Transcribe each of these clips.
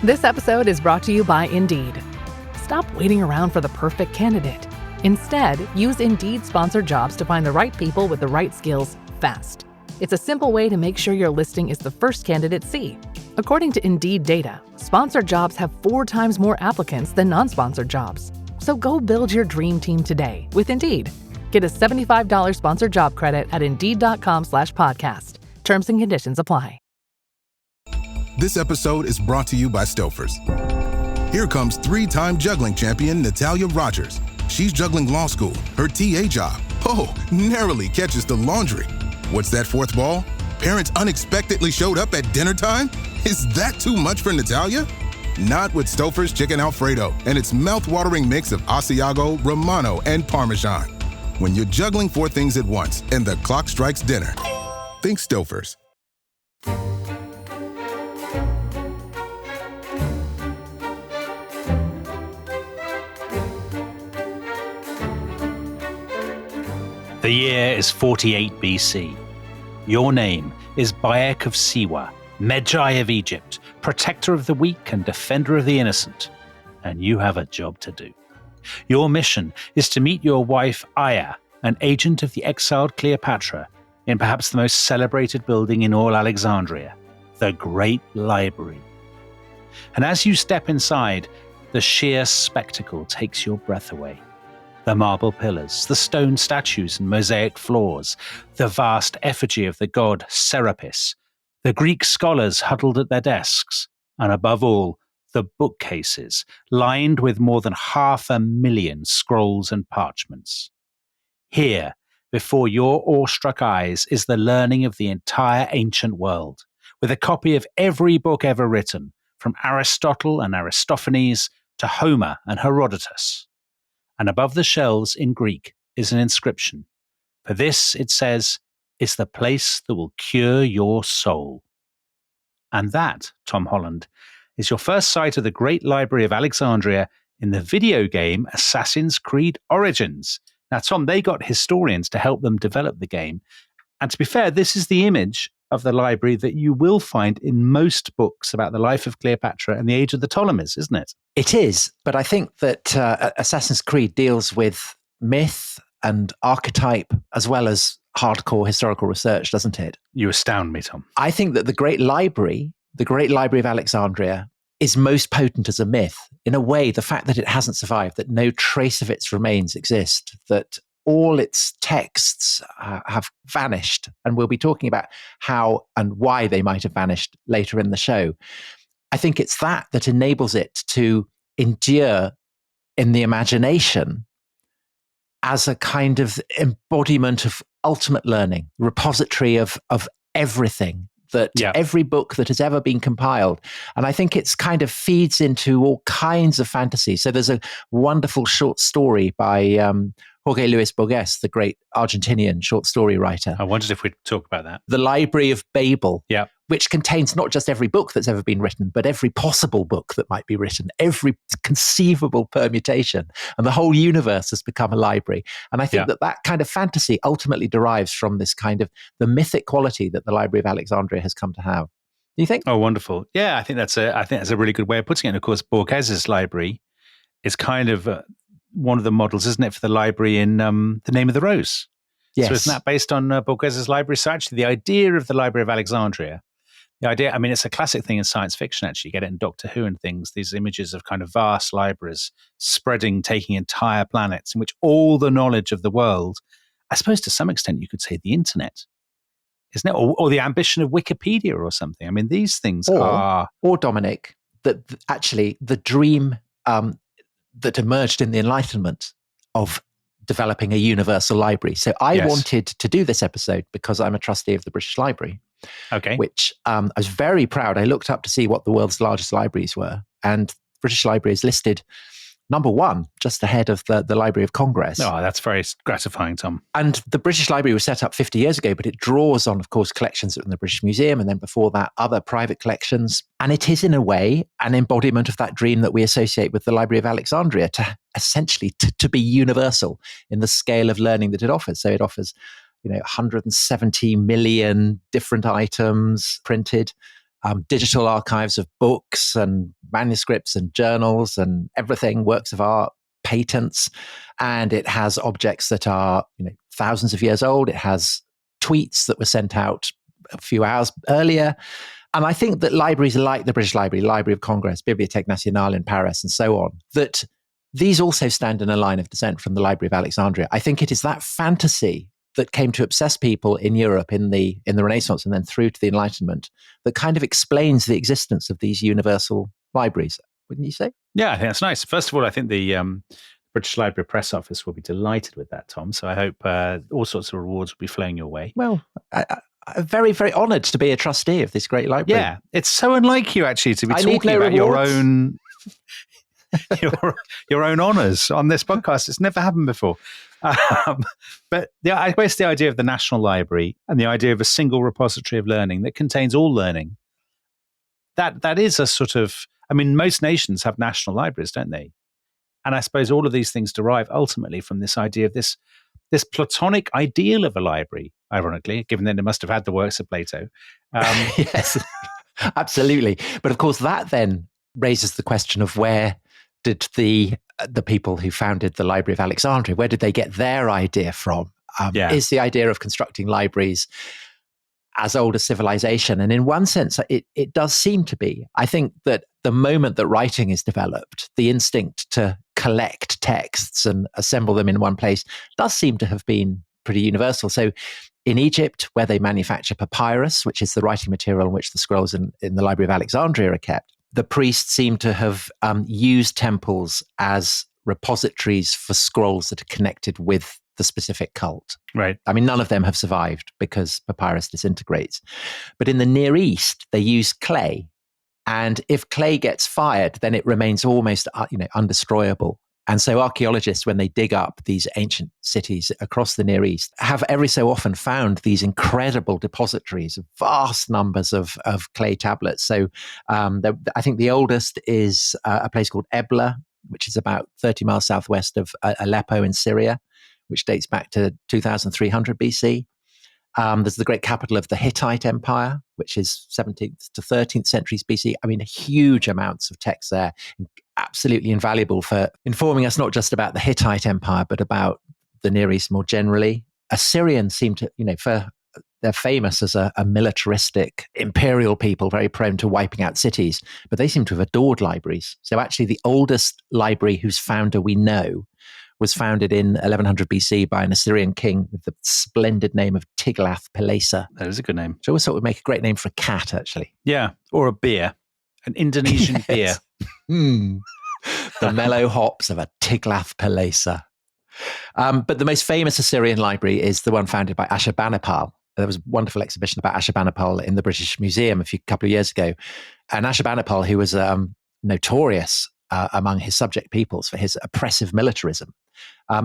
This episode is brought to you by Indeed. Stop waiting around for the perfect candidate. Instead, use Indeed sponsored jobs to find the right people with the right skills fast. It's a simple way to make sure your listing is the first candidates see. According to Indeed data, sponsored jobs have 4 times more applicants than non-sponsored jobs. So go build your dream team today with Indeed. Get a $75 sponsored job credit at Indeed.com/podcast. Terms and conditions apply. This episode is brought to you by Stouffer's. Here comes 3-time juggling champion Natalia Rogers. She's juggling law school, her TA job. Oh, narrowly catches the laundry. What's that 4th ball? Parents unexpectedly showed up at dinner time? Is that too much for Natalia? Not with Stouffer's Chicken Alfredo and its mouth-watering mix of Asiago, Romano, and Parmesan. When you're juggling 4 things at once and the clock strikes dinner, think Stouffer's. The year is 48 BC. Your name is Bayek of Siwa, Medjai of Egypt, protector of the weak and defender of the innocent. And you have a job to do. Your mission is to meet your wife Aya, an agent of the exiled Cleopatra, in perhaps the most celebrated building in all Alexandria, the Great Library. And as you step inside, the sheer spectacle takes your breath away. The marble pillars, the stone statues and mosaic floors, the vast effigy of the god Serapis, the Greek scholars huddled at their desks, and above all, the bookcases lined with more than 500,000 scrolls and parchments. Here, before your awestruck eyes, is the learning of the entire ancient world, with a copy of every book ever written, from Aristotle and Aristophanes to Homer and Herodotus. And above the shelves in Greek is an inscription. For this, it says, is the place that will cure your soul. And that, Tom Holland, is your first sight of the Great Library of Alexandria in the video game Assassin's Creed Origins. Now, Tom, they got historians to help them develop the game. And to be fair, this is the image of the library that you will find in most books about the life of Cleopatra and the age of the Ptolemies, isn't it? It is, but I think that Assassin's Creed deals with myth and archetype as well as hardcore historical research, doesn't it? You astound me, Tom. I think that the Great Library of Alexandria, is most potent as a myth. In a way, the fact that it hasn't survived, that no trace of its remains exist, that all its texts have vanished, and we'll be talking about how and why they might have vanished later in the show. I think it's that enables it to endure in the imagination as a kind of embodiment of ultimate learning, repository of everything, that every book that has ever been compiled. And I think it's kind of feeds into all kinds of fantasy. So there's a wonderful short story by Jorge Luis Borges, the great Argentinian short story writer. I wondered if we'd talk about that. The Library of Babel, which contains not just every book that's ever been written, but every possible book that might be written, every conceivable permutation. And the whole universe has become a library. And I think that kind of fantasy ultimately derives from this kind of the mythic quality that the Library of Alexandria has come to have. Do you think? Oh, wonderful. Yeah, I think that's a really good way of putting it. And of course, Borges's library is kind of one of the models, isn't it, for the library in The Name of the Rose? Yes. So isn't that based on Borges's library? So actually the idea of the Library of Alexandria, it's a classic thing in science fiction, actually. You get it in Doctor Who and things, these images of kind of vast libraries spreading, taking entire planets in which all the knowledge of the world, I suppose to some extent you could say the internet, isn't it? Or the ambition of Wikipedia or something. I mean, these things are... Or Dominic, that actually the dream that emerged in the Enlightenment of developing a universal library. So I wanted to do this episode because I'm a trustee of the British Library. Okay. Which I was very proud. I looked up to see what the world's largest libraries were. And the British Library is listed number 1, just ahead of the Library of Congress. Oh, that's very gratifying, Tom. And the British Library was set up 50 years ago, but it draws on, of course, collections in the British Museum, and then before that, other private collections. And it is, in a way, an embodiment of that dream that we associate with the Library of Alexandria, to essentially to be universal in the scale of learning that it offers. So it offers 170 million different items printed, digital archives of books and manuscripts and journals and everything, works of art, patents, and it has objects that are thousands of years old. It has tweets that were sent out a few hours earlier. And I think that libraries like the British Library, Library of Congress, Bibliothèque Nationale in Paris, and so on, that these also stand in a line of descent from the Library of Alexandria. I think it is that fantasy that came to obsess people in Europe in the Renaissance and then through to the Enlightenment that kind of explains the existence of these universal libraries, wouldn't you say? Yeah, I think that's nice. First of all, I think the British Library Press Office will be delighted with that, Tom. So I hope all sorts of rewards will be flowing your way. Well, I'm very, very honoured to be a trustee of this great library. Yeah, it's so unlike you actually to be talking about rewards. your own honours on this podcast. It's never happened before. But I guess the idea of the National Library and the idea of a single repository of learning that contains all learning, that is a sort of, I mean, most nations have national libraries, don't they? And I suppose all of these things derive ultimately from this idea of this Platonic ideal of a library, ironically, given that it must have had the works of Plato. Yes, absolutely. But of course, that then raises the question of where did the people who founded the Library of Alexandria, where did they get their idea from? Is the idea of constructing libraries as old as civilization? And in one sense, it does seem to be. I think that the moment that writing is developed, the instinct to collect texts and assemble them in one place does seem to have been pretty universal. So in Egypt, where they manufacture papyrus, which is the writing material on which the scrolls in the Library of Alexandria are kept, the priests seem to have used temples as repositories for scrolls that are connected with the specific cult. Right. I mean, none of them have survived because papyrus disintegrates. But in the Near East, they use clay. And if clay gets fired, then it remains almost undestroyable. And so archaeologists, when they dig up these ancient cities across the Near East, have every so often found these incredible depositories of vast numbers of clay tablets. So I think the oldest is a place called Ebla, which is about 30 miles southwest of Aleppo in Syria, which dates back to 2300 BC. There's the great capital of the Hittite Empire, which is 17th to 13th centuries BC. I mean, huge amounts of text there, absolutely invaluable for informing us not just about the Hittite Empire, but about the Near East more generally. Assyrians seem to, they're famous as a militaristic imperial people, very prone to wiping out cities, but they seem to have adored libraries. So actually the oldest library whose founder we know was founded in 1100 BC by an Assyrian king with the splendid name of Tiglath-Pileser. That is a good name. Which I always thought would make a great name for a cat, actually. Yeah, or a beer, an Indonesian beer. The mellow hops of a Tiglath-Pileser. But the most famous Assyrian library is the one founded by Ashurbanipal. There was a wonderful exhibition about Ashurbanipal in the British Museum a couple of years ago. And Ashurbanipal, who was notorious among his subject peoples for his oppressive militarism,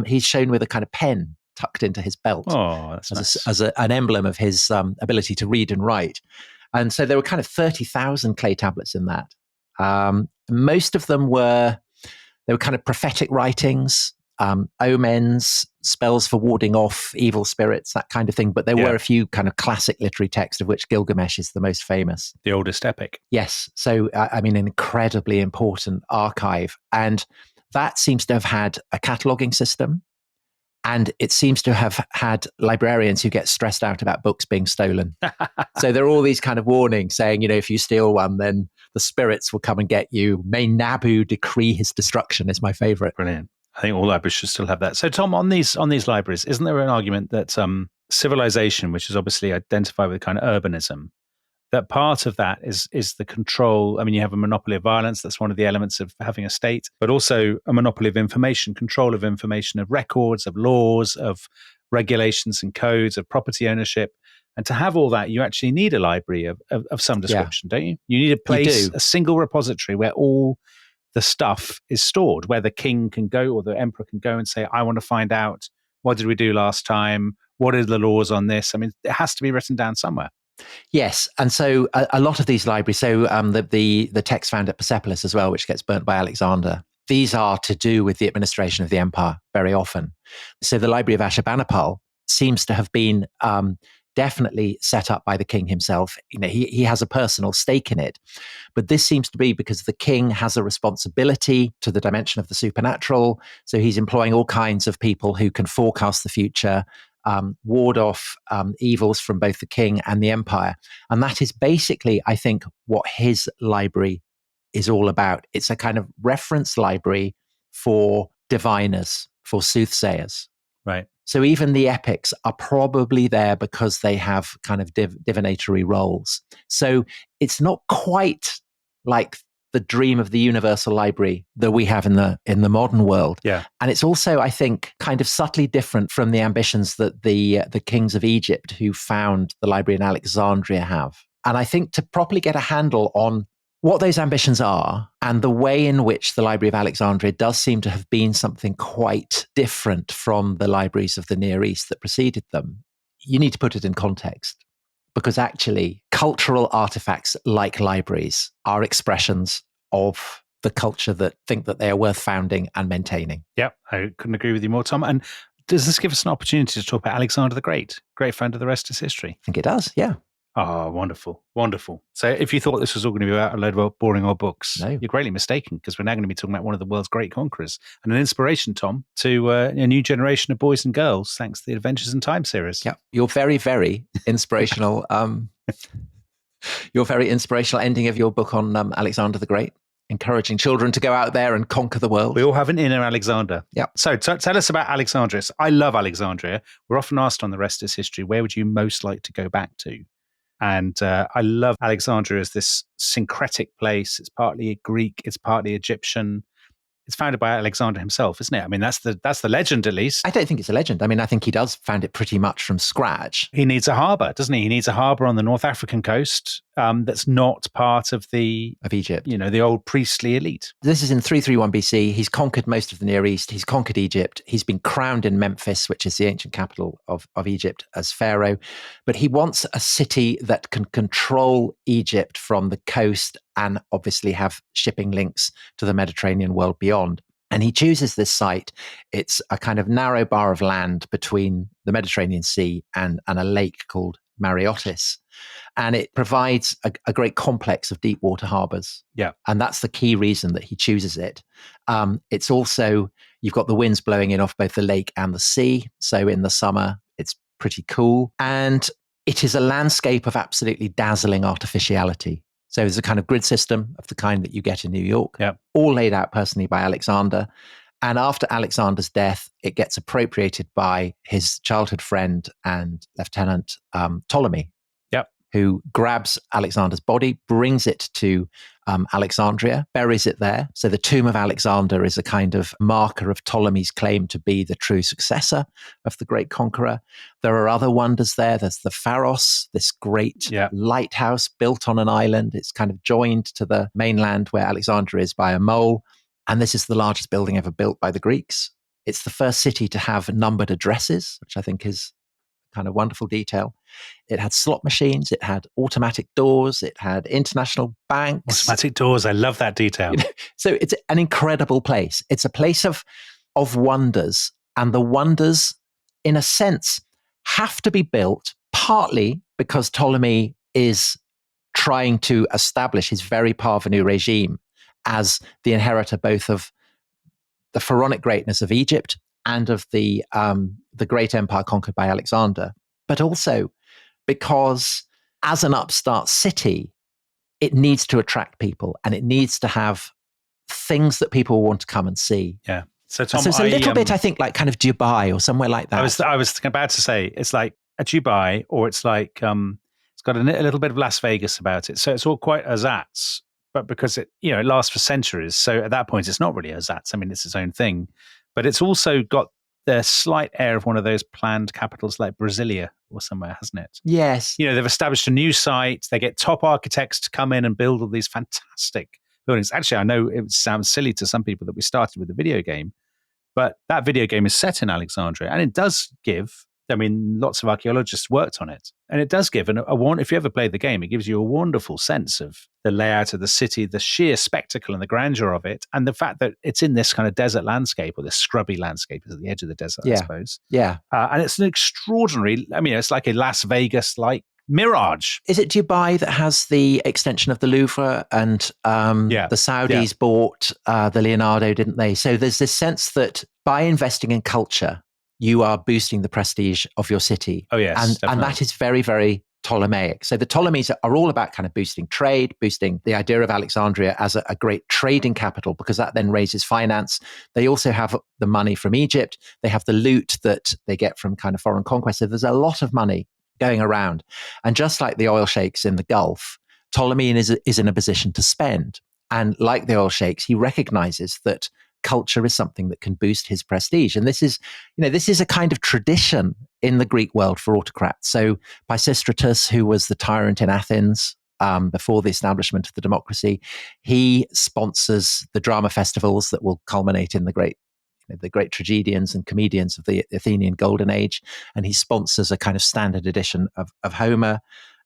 he's shown with a kind of pen tucked into his belt as an emblem of his ability to read and write. And so there were kind of 30,000 clay tablets in that. Most of them were kind of prophetic writings, omens, spells for warding off evil spirits, that kind of thing. But there were a few kind of classic literary texts, of which Gilgamesh is the most famous. The oldest epic. Yes. So, I mean, an incredibly important archive. And that seems to have had a cataloguing system. And it seems to have had librarians who get stressed out about books being stolen. So there are all these kind of warnings saying, if you steal one, then the spirits will come and get you. May Nabu decree his destruction is my favorite. Brilliant. I think all libraries should still have that. So, Tom, on these libraries, isn't there an argument that civilization, which is obviously identified with kind of urbanism, that part of that is the control? I mean, you have a monopoly of violence. That's one of the elements of having a state, but also a monopoly of information, control of information, of records, of laws, of regulations and codes, of property ownership. And to have all that, you actually need a library of some description, don't you? You need a place, a single repository where all the stuff is stored, where the king can go or the emperor can go and say, I want to find out, what did we do last time? What are the laws on this? I mean, it has to be written down somewhere. Yes. And so a lot of these libraries, so the text found at Persepolis as well, which gets burnt by Alexander, these are to do with the administration of the empire very often. So the Library of Ashurbanipal seems to have been definitely set up by the king himself. He has a personal stake in it. But this seems to be because the king has a responsibility to the dimension of the supernatural. So he's employing all kinds of people who can forecast the future, ward off evils from both the king and the empire. And that is basically, I think, what his library is all about. It's a kind of reference library for diviners, for soothsayers. Right. So even the epics are probably there because they have kind of divinatory roles. So it's not quite like the dream of the universal library that we have in the modern world. Yeah. And it's also, I think, kind of subtly different from the ambitions that the kings of Egypt who found the library in Alexandria have. And I think to properly get a handle on what those ambitions are and the way in which the Library of Alexandria does seem to have been something quite different from the libraries of the Near East that preceded them, you need to put it in context. Because actually, cultural artifacts like libraries are expressions of the culture that think that they are worth founding and maintaining. Yeah, I couldn't agree with you more, Tom. And does this give us an opportunity to talk about Alexander the Great? Great friend of the rest is history. I think it does, yeah. Oh, wonderful. Wonderful. So if you thought this was all going to be about a load of boring old books, No. You're greatly mistaken, because we're now going to be talking about one of the world's great conquerors and an inspiration, Tom, to a new generation of boys and girls, thanks to the Adventures in Time series. Yeah, you're very, very inspirational. Your very inspirational ending of your book on Alexander the Great, encouraging children to go out there and conquer the world. We all have an inner Alexander. Yeah. So tell us about Alexandria. I love Alexandria. We're often asked on The Rest is History, where would you most like to go back to? And I love Alexandria as this syncretic place. It's partly Greek, it's partly Egyptian. It's founded by Alexander himself, isn't it? I mean, that's the legend, at least. I don't think it's a legend. I mean, I think he does found it pretty much from scratch. He needs a harbour, doesn't he? He needs a harbour on the North African coast that's not part of Egypt. The old priestly elite. This is in 331 BC. He's conquered most of the Near East. He's conquered Egypt. He's been crowned in Memphis, which is the ancient capital of Egypt, as pharaoh. But he wants a city that can control Egypt from the coast and obviously have shipping links to the Mediterranean world beyond. And he chooses this site. It's a kind of narrow bar of land between the Mediterranean Sea and a lake called Mareotis. And it provides a great complex of deep water harbors. Yeah. And that's the key reason that he chooses it. It's also, you've got the winds blowing in off both the lake and the sea. So in the summer, it's pretty cool. And it is a landscape of absolutely dazzling artificiality. So there's a kind of grid system of the kind that you get in New York, all laid out personally by Alexander. And after Alexander's death, it gets appropriated by his childhood friend and lieutenant Ptolemy, who grabs Alexander's body, brings it to Alexandria, buries it there. So the tomb of Alexander is a kind of marker of Ptolemy's claim to be the true successor of the great conqueror. There are other wonders there. There's the Pharos, this great lighthouse built on an island. It's kind of joined to the mainland where Alexandria is by a mole. And this is the largest building ever built by the Greeks. It's the first city to have numbered addresses, which I think is kind of wonderful detail. It had slot machines, it had automatic doors, it had international banks. Automatic doors, I love that detail. So it's an incredible place. It's a place of wonders, and the wonders, in a sense, have to be built partly because Ptolemy is trying to establish his very parvenu regime as the inheritor both of the pharaonic greatness of Egypt and of the great empire conquered by Alexander, but also because as an upstart city, it needs to attract people and it needs to have things that people want to come and see. Yeah. So Tom, so it's a little bit, I think, like kind of Dubai or somewhere like that. I was about to say it's like a Dubai, or it's like it's got a little bit of Las Vegas about it. So it's all quite ersatz, but because it lasts for centuries. So at that point, it's not really ersatz. I mean, it's its own thing. But it's also got the slight air of one of those planned capitals like Brasilia or somewhere, hasn't it? Yes. They've established a new site. They get top architects to come in and build all these fantastic buildings. Actually, I know it sounds silly to some people that we started with a video game, but that video game is set in Alexandria, and it does give I mean, lots of archaeologists worked on it. And it does give if you ever played the game, it gives you a wonderful sense of the layout of the city, the sheer spectacle and the grandeur of it, and the fact that it's in this kind of desert landscape, or this scrubby landscape is at the edge of the desert, I suppose. Yeah. And it's an extraordinary, it's like a Las Vegas-like mirage. Is it Dubai that has the extension of the Louvre, and the Saudis bought the Leonardo, didn't they? So there's this sense that by investing in culture, you are boosting the prestige of your city. Oh, yes. And that is very, very Ptolemaic. So the Ptolemies are all about kind of boosting trade, boosting the idea of Alexandria as a great trading capital, because that then raises finance. They also have the money from Egypt. They have the loot that they get from kind of foreign conquest. So there's a lot of money going around. And just like the oil sheikhs in the Gulf, Ptolemy is in a position to spend. And like the oil sheikhs, he recognizes that culture is something that can boost his prestige. And this is a kind of tradition in the Greek world for autocrats. So Pisistratus, who was the tyrant in Athens before the establishment of the democracy, he sponsors the drama festivals that will culminate in the great tragedians and comedians of the Athenian Golden Age. And he sponsors a kind of standard edition of Homer.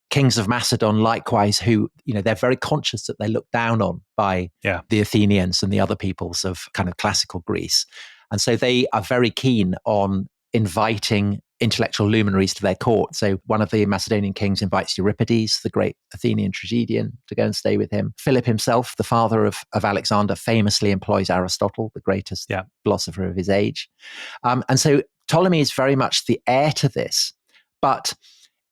Kings of Macedon, likewise, who, they're very conscious that they're looked down on by the Athenians and the other peoples of kind of classical Greece. And so they are very keen on inviting intellectual luminaries to their court. So one of the Macedonian kings invites Euripides, the great Athenian tragedian, to go and stay with him. Philip himself, the father of Alexander, famously employs Aristotle, the greatest philosopher of his age. And so Ptolemy is very much the heir to this. But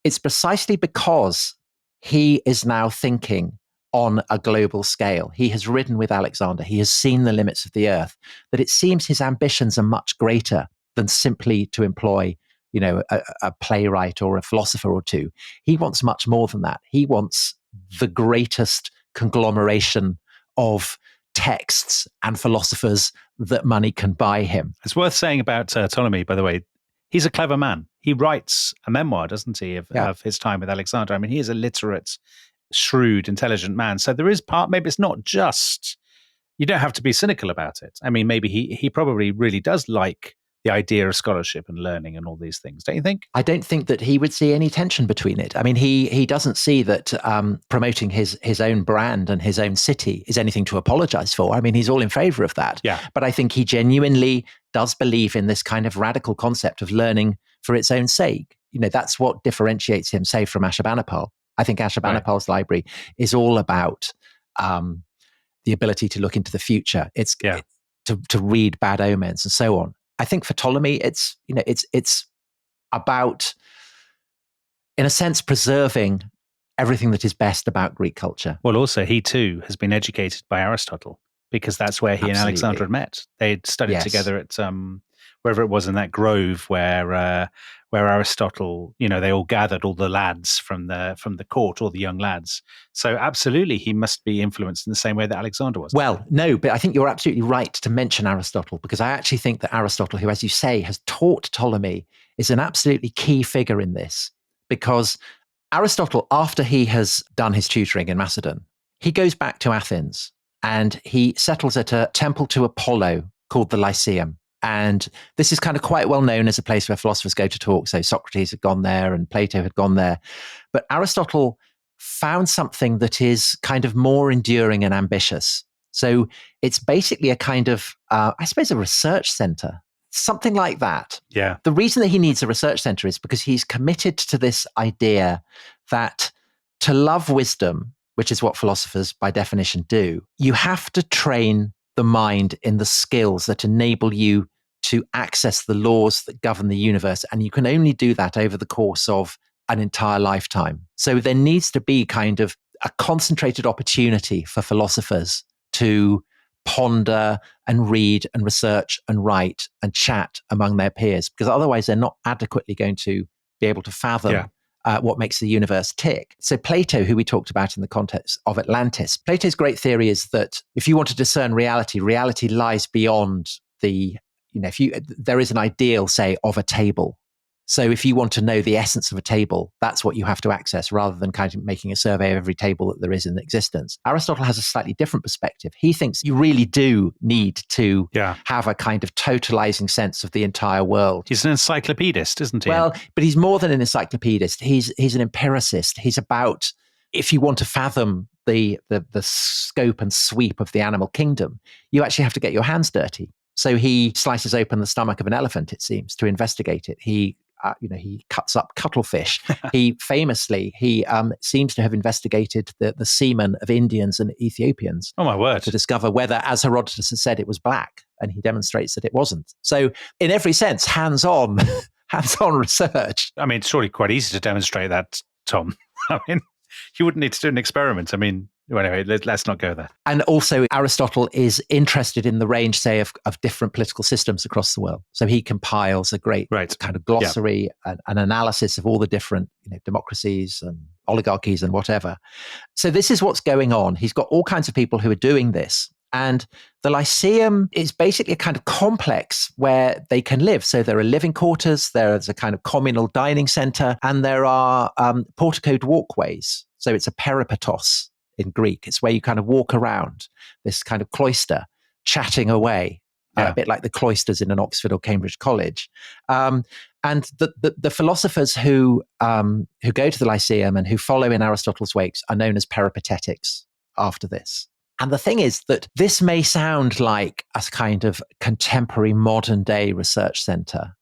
it's precisely because he is now thinking on a global scale. He has ridden with Alexander. He has seen the limits of the earth, that it seems his ambitions are much greater than simply to employ, a playwright or a philosopher or two. He wants much more than that. He wants the greatest conglomeration of texts and philosophers that money can buy him. It's worth saying about Ptolemy, by the way, he's a clever man. He writes a memoir, doesn't he, of his time with Alexander. I mean, he is a literate, shrewd, intelligent man. So there is maybe it's not just, you don't have to be cynical about it. I mean, maybe he probably really does like the idea of scholarship and learning and all these things, don't you think? I don't think that he would see any tension between it. I mean, he doesn't see that promoting his own brand and his own city is anything to apologize for. I mean, he's all in favor of that. Yeah. But I think he genuinely does believe in this kind of radical concept of learning for its own sake. That's what differentiates him, say, from Ashurbanipal. I think Ashurbanipal's library is all about the ability to look into the future. It's to read bad omens and so on. I think for Ptolemy, it's about, in a sense, preserving everything that is best about Greek culture. Well, also, he too has been educated by Aristotle, because that's where he and Alexander had met. They'd studied together at wherever it was in that grove where Aristotle, they all gathered, all the lads from the court, all the young lads. So absolutely, he must be influenced in the same way that Alexander was. Well, no, but I think you're absolutely right to mention Aristotle, because I actually think that Aristotle, who, as you say, has taught Ptolemy, is an absolutely key figure in this. Because Aristotle, after he has done his tutoring in Macedon, he goes back to Athens and he settles at a temple to Apollo called the Lyceum. And this is kind of quite well known as a place where philosophers go to talk. So Socrates had gone there and Plato had gone there. But Aristotle found something that is kind of more enduring and ambitious. So it's basically a kind of, I suppose, a research center, something like that. Yeah. The reason that he needs a research center is because he's committed to this idea that to love wisdom, which is what philosophers by definition do, you have to train the mind in the skills that enable you to access the laws that govern the universe. And you can only do that over the course of an entire lifetime. So there needs to be kind of a concentrated opportunity for philosophers to ponder and read and research and write and chat among their peers, because otherwise they're not adequately going to be able to fathom what makes the universe tick. So Plato, who we talked about in the context of Atlantis, Plato's great theory is that if you want to discern reality, reality lies beyond the, there is an ideal, say, of a table. So if you want to know the essence of a table, that's what you have to access rather than kind of making a survey of every table that there is in existence. Aristotle has a slightly different perspective. He thinks you really do need to have a kind of totalizing sense of the entire world. He's an encyclopedist, isn't he? Well, but he's more than an encyclopedist. He's an empiricist. He's about, if you want to fathom the scope and sweep of the animal kingdom, you actually have to get your hands dirty. So he slices open the stomach of an elephant, it seems, to investigate it. He cuts up cuttlefish. He seems to have investigated the semen of Indians and Ethiopians. Oh my word! To discover whether, as Herodotus has said, it was black, and he demonstrates that it wasn't. So, in every sense, hands-on research. I mean, it's surely quite easy to demonstrate that, Tom. I mean, you wouldn't need to do an experiment. I mean, well, anyway, let's not go there. And also, Aristotle is interested in the range, say, of different political systems across the world. So he compiles a great kind of glossary and an analysis of all the different democracies and oligarchies and whatever. So this is what's going on. He's got all kinds of people who are doing this. And the Lyceum is basically a kind of complex where they can live. So there are living quarters, there's a kind of communal dining center, and there are porticoed walkways. So it's a peripatos in Greek. It's where you kind of walk around this kind of cloister, chatting away, a bit like the cloisters in an Oxford or Cambridge college. And the philosophers who go to the Lyceum and who follow in Aristotle's wakes are known as peripatetics after this. And the thing is that this may sound like a kind of contemporary modern day research center.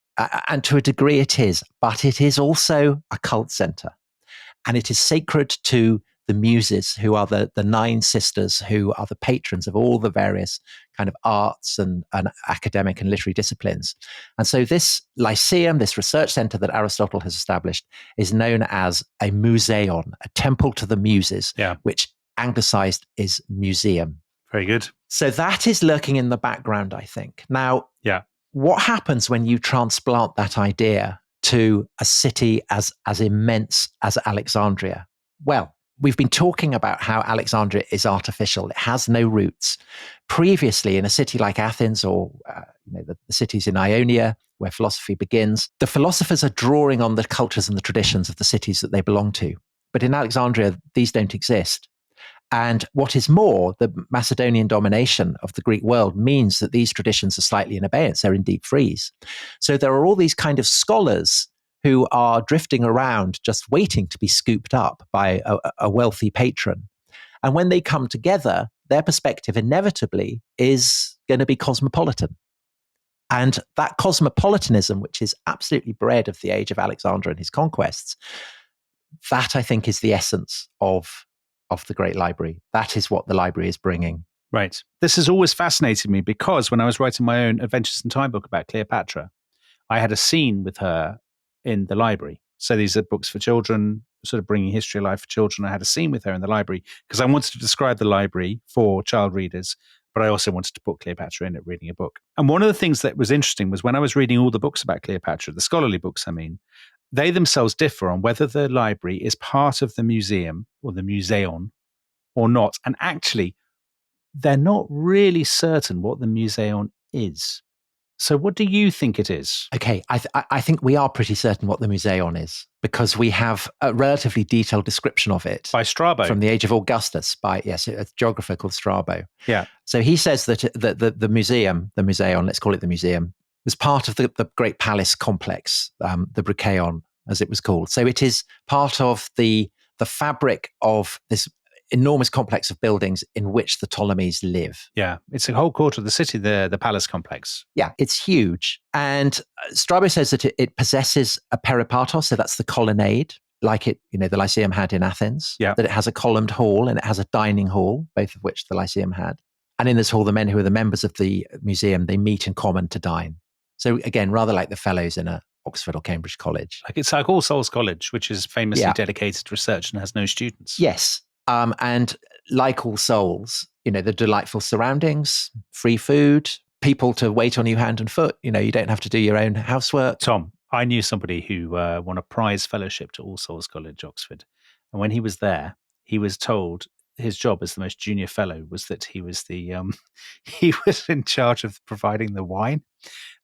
And to a degree it is, but it is also a cult center. And it is sacred to the Muses, who are the 9 sisters, who are the patrons of all the various kind of arts and academic and literary disciplines. And so this Lyceum, this research center that Aristotle has established, is known as a museion, a temple to the Muses, which anglicized is museum. Very good. So that is lurking in the background, I think. Now, what happens when you transplant that idea to a city as immense as Alexandria? Well, we've been talking about how Alexandria is artificial. It has no roots. Previously, in a city like Athens or the cities in Ionia, where philosophy begins, the philosophers are drawing on the cultures and the traditions of the cities that they belong to. But in Alexandria, these don't exist. And what is more, the Macedonian domination of the Greek world means that these traditions are slightly in abeyance. They're in deep freeze. So there are all these kind of scholars who are drifting around just waiting to be scooped up by a wealthy patron. And when they come together, their perspective inevitably is going to be cosmopolitan. And that cosmopolitanism, which is absolutely bred of the age of Alexander and his conquests, that I think is the essence of the Great Library. That is what the library is bringing. Right. This has always fascinated me because when I was writing my own Adventures in Time book about Cleopatra, I had a scene with her in the library. So these are books for children, sort of bringing history alive for children. I had a scene with her in the library because I wanted to describe the library for child readers, but I also wanted to put Cleopatra in it, reading a book. And one of the things that was interesting was when I was reading all the books about Cleopatra, the scholarly books, I mean, they themselves differ on whether the library is part of the museum or the museion or not. And actually, they're not really certain what the museion is. So what do you think it is? Okay, I think we are pretty certain what the museion is because we have a relatively detailed description of it. By Strabo. From the age of Augustus, by, a geographer called Strabo. Yeah. So he says that the museum, the museion, let's call it the museum, was part of the great palace complex, the Brucheion, as it was called. So it is part of the fabric of this enormous complex of buildings in which the Ptolemies live. Yeah, it's a whole quarter of the city, the palace complex. Yeah, it's huge. And Strabo says that it possesses a peripatos, so that's the colonnade, like it, the Lyceum had in Athens. Yeah. That it has a columned hall and it has a dining hall, both of which the Lyceum had. And in this hall, the men who are the members of the museum, they meet in common to dine. So again, rather like the fellows in a Oxford or Cambridge college. It's like All Souls College, which is famously dedicated to research and has no students. Yes. And like All Souls, the delightful surroundings, free food, people to wait on you hand and foot. You don't have to do your own housework. Tom, I knew somebody who won a prize fellowship to All Souls College, Oxford. And when he was there, he was told his job as the most junior fellow was that he was he was in charge of providing the wine.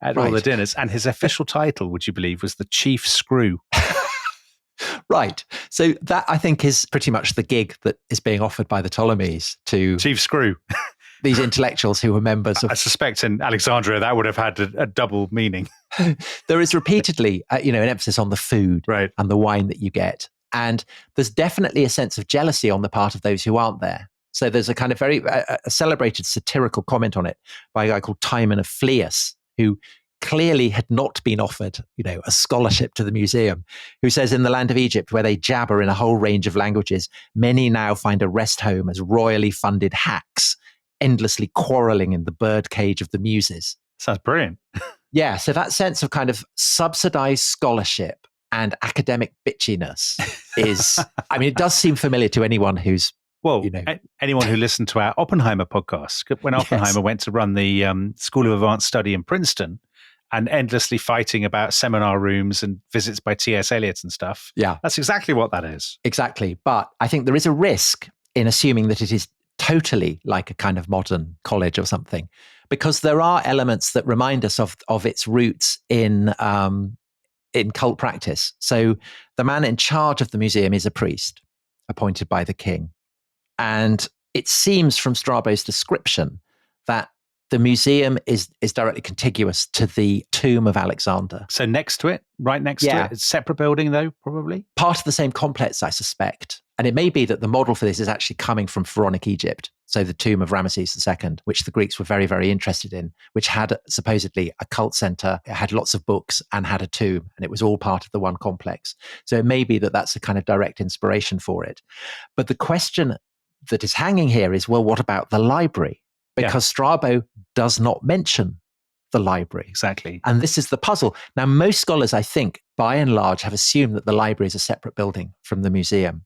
at all the Right. dinners. And his official title, would you believe, was the Chief Screw. Right. So that, I think, is pretty much the gig that is being offered by the Ptolemies to Chief Screw. these intellectuals who were members of... I suspect in Alexandria that would have had a double meaning. There is repeatedly, an emphasis on the food Right. and the wine that you get. And there's definitely a sense of jealousy on the part of those who aren't there. So there's a kind of very a celebrated satirical comment on it by a guy called Timon of Phlius, who clearly had not been offered, a scholarship to the museum, who says, in the land of Egypt, where they jabber in a whole range of languages, many now find a rest home as royally funded hacks, endlessly quarreling in the bird cage of the muses. Sounds brilliant. Yeah, so that sense of kind of subsidized scholarship and academic bitchiness is, it does seem familiar to anyone who's... Well, anyone who listened to our Oppenheimer podcast, when Oppenheimer went to run the School of Advanced Study in Princeton, and endlessly fighting about seminar rooms and visits by T.S. Eliot and stuff. Yeah. That's exactly what that is. Exactly. But I think there is a risk in assuming that it is totally like a kind of modern college or something, because there are elements that remind us of its roots in cult practice. So the man in charge of the museum is a priest appointed by the king. And it seems from Strabo's description that the museum is directly contiguous to the tomb of Alexander. So next to it, right next to it, it's a separate building though, probably? Part of the same complex, I suspect. And it may be that the model for this is actually coming from Pharaonic Egypt. So the tomb of Ramesses II, which the Greeks were very, very interested in, which had supposedly a cult center, it had lots of books and had a tomb, and it was all part of the one complex. So it may be that that's a kind of direct inspiration for it. But the question that is hanging here is, well, what about the library? Because Strabo does not mention the library. Exactly. And this is the puzzle. Now, most scholars, I think, by and large, have assumed that the library is a separate building from the museum.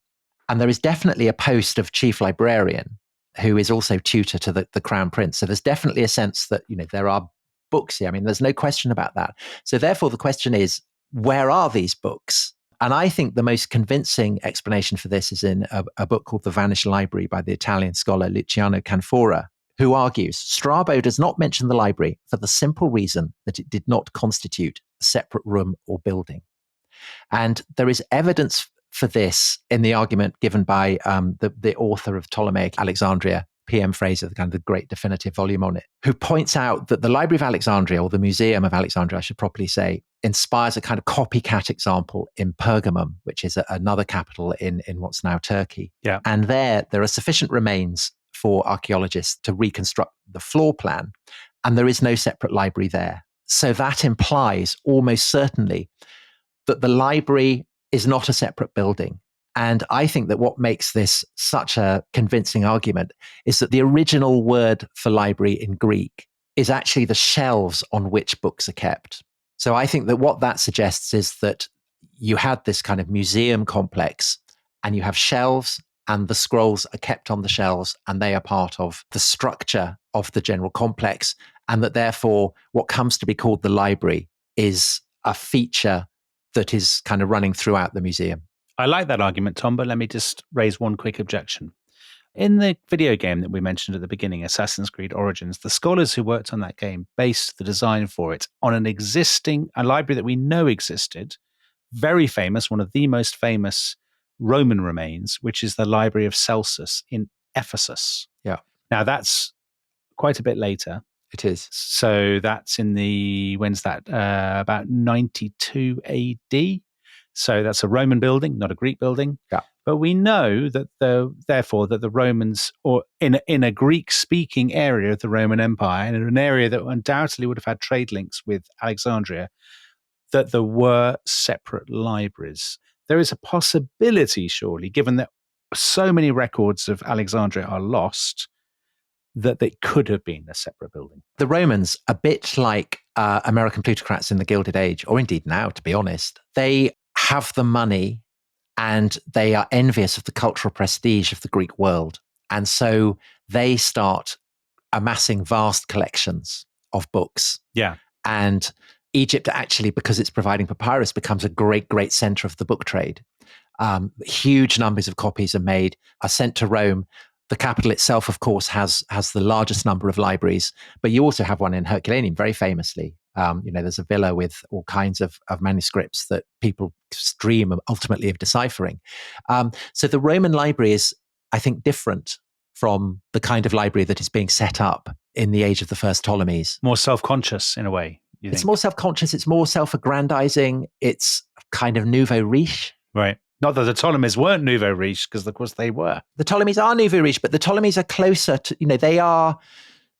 And there is definitely a post of chief librarian who is also tutor to the Crown Prince. So there's definitely a sense that, there are books here. There's no question about that. So therefore, the question is, where are these books? And I think the most convincing explanation for this is in a book called The Vanished Library by the Italian scholar Luciano Canfora, who argues Strabo does not mention the library for the simple reason that it did not constitute a separate room or building. And there is evidence for this in the argument given by the author of Ptolemaic Alexandria, P.M. Fraser, the kind of the great definitive volume on it, who points out that the Library of Alexandria, or the Museum of Alexandria, I should properly say, inspires a kind of copycat example in Pergamum, which is another capital in what's now Turkey. Yeah. And there are sufficient remains for archaeologists to reconstruct the floor plan, and there is no separate library there. So that implies almost certainly that the library is not a separate building. And I think that what makes this such a convincing argument is that the original word for library in Greek is actually the shelves on which books are kept. So I think that what that suggests is that you had this kind of museum complex, and you have shelves, and the scrolls are kept on the shelves, and they are part of the structure of the general complex, and that therefore what comes to be called the library is a feature that is kind of running throughout the museum. I like that argument, Tom, but let me just raise one quick objection. In the video game that we mentioned at the beginning, Assassin's Creed Origins, the scholars who worked on that game based the design for it on a library that we know existed, very famous, one of the most famous Roman remains, which is the Library of Celsus in Ephesus. Yeah. Now that's quite a bit later. It is. So that's when's that? About 92 AD. So that's a Roman building, not a Greek building. Yeah. But we know that the Romans, or in a Greek-speaking area of the Roman Empire, and in an area that undoubtedly would have had trade links with Alexandria, that there were separate libraries. There is a possibility, surely, given that so many records of Alexandria are lost, that they could have been a separate building. The Romans, a bit like American plutocrats in the Gilded Age, or indeed now, to be honest, they have the money and they are envious of the cultural prestige of the Greek world. And so they start amassing vast collections of books. Yeah. And Egypt actually, because it's providing papyrus, becomes a great, great center of the book trade. Huge numbers of copies are made, are sent to Rome. The capital itself, of course, has the largest number of libraries, but you also have one in Herculaneum, very famously, There's a villa with all kinds of manuscripts that people dream ultimately of deciphering. So the Roman library is, I think, different from the kind of library that is being set up in the age of the first Ptolemies. More self-conscious in a way, you It's think? more self-conscious, it's more self-aggrandizing, it's kind of nouveau riche. Right. Not that the Ptolemies weren't nouveau riche, because of course they were. The Ptolemies are nouveau riche, but the Ptolemies are closer to,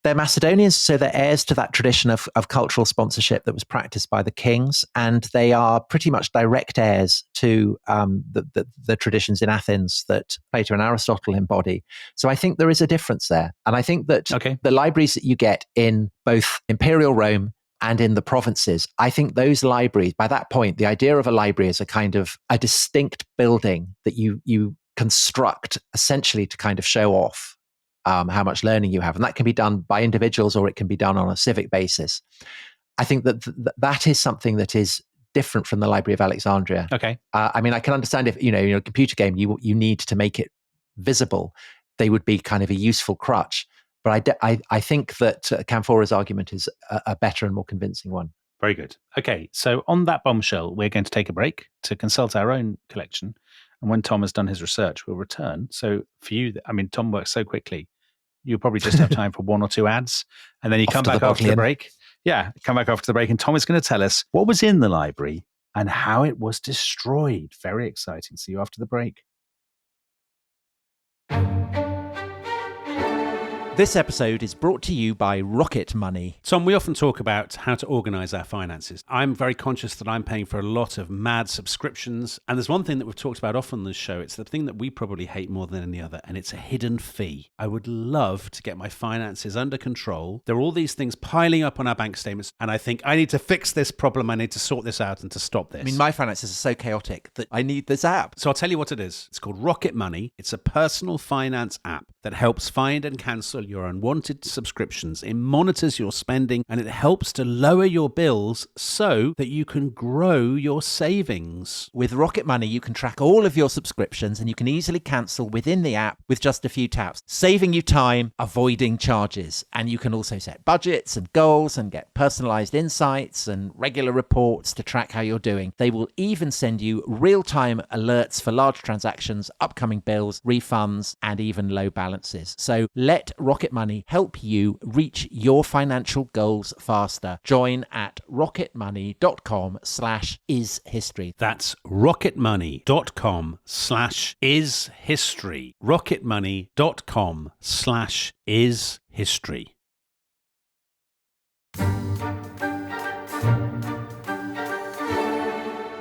they're Macedonians, so they're heirs to that tradition of cultural sponsorship that was practiced by the kings, and they are pretty much direct heirs to the traditions in Athens that Plato and Aristotle embody. So I think there is a difference there. And I think that the libraries that you get in both Imperial Rome and in the provinces, I think those libraries, by that point, the idea of a library is a kind of a distinct building that you construct essentially to kind of show off how much learning you have. And that can be done by individuals or it can be done on a civic basis. I think that that is something that is different from the Library of Alexandria. Okay. I mean, I can understand if, in a computer game, you need to make it visible. They would be kind of a useful crutch. But I think that Camphora's argument is a better and more convincing one. Very good. Okay, so on that bombshell, we're going to take a break to consult our own collection. And when Tom has done his research, we'll return. So for you, Tom works so quickly, you'll probably just have time for one or two ads. And then you come back after the break. Yeah, come back after the break. And Tom is going to tell us what was in the library and how it was destroyed. Very exciting. See you after the break. This episode is brought to you by Rocket Money. Tom, we often talk about how to organize our finances. I'm very conscious that I'm paying for a lot of mad subscriptions. And there's one thing that we've talked about often on this show. It's the thing that we probably hate more than any other, and it's a hidden fee. I would love to get my finances under control. There are all these things piling up on our bank statements, and I think I need to fix this problem. I need to sort this out and to stop this. I mean, my finances are so chaotic that I need this app. So I'll tell you what it is. It's called Rocket Money. It's a personal finance app that helps find and cancel your unwanted subscriptions. It monitors your spending and it helps to lower your bills so that you can grow your savings. With Rocket Money, you can track all of your subscriptions and you can easily cancel within the app with just a few taps, saving you time, avoiding charges. And you can also set budgets and goals and get personalized insights and regular reports to track how you're doing. They will even send you real-time alerts for large transactions, upcoming bills, refunds, and even low balances. So let Rocket Money help you reach your financial goals faster. Join at rocketmoney.com/ishistory. That's rocketmoney.com/ishistory. rocketmoney.com/ishistory.